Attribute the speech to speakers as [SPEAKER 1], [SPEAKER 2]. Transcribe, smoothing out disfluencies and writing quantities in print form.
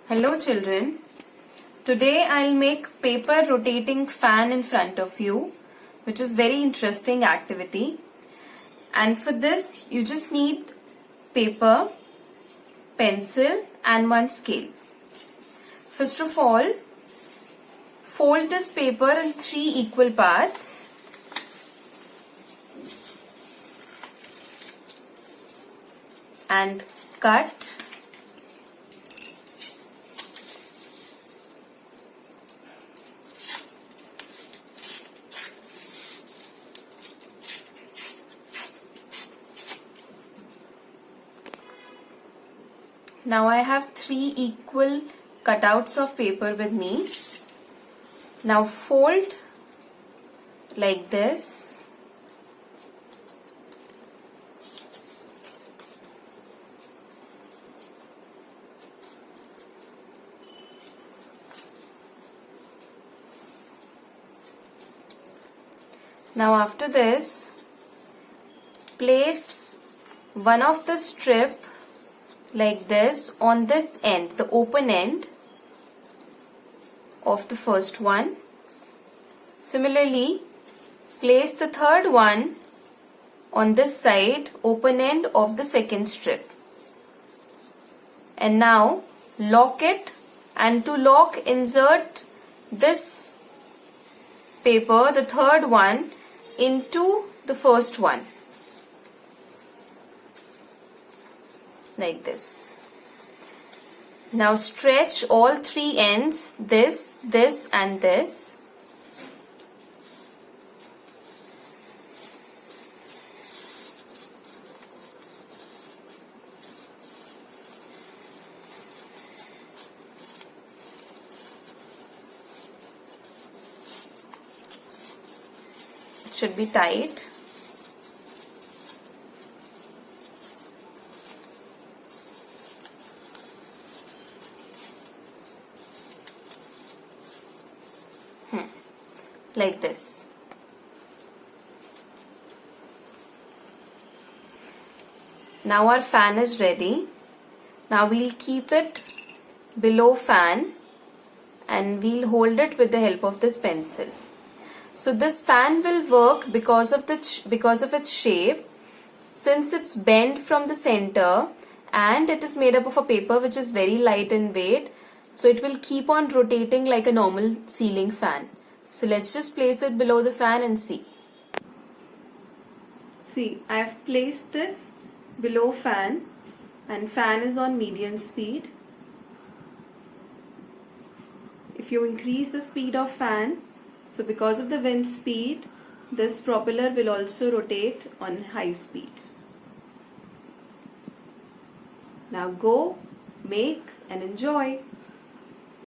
[SPEAKER 1] Hello children. Today I'll make paper rotating fan in front of you, which is very interesting activity. And for this you just need paper, pencil and one scale. First of all, fold this paper in 3 equal parts. And cut. Now I have 3 equal cutouts of paper with me. Now fold like this. Now after this, place one of the strip like this on this end, the open end of the first one. Similarly, place the third one on this side, open end of the second strip. And now lock it, and to lock, insert this paper, the third one, into the first one. Like this. Now stretch all 3 ends, this, this and this. It should be tight. Like this. Now our fan is ready. Now we'll keep it below fan and we'll hold it with the help of this pencil. So this fan will work because of its shape, since it's bent from the center and it is made up of a paper which is very light in weight. So it will keep on rotating like a normal ceiling fan. So let's just place it below the fan and see. See, I have placed this below fan and fan is on medium speed. If you increase the speed of fan, so because of the wind speed, this propeller will also rotate on high speed. Now go, make and enjoy.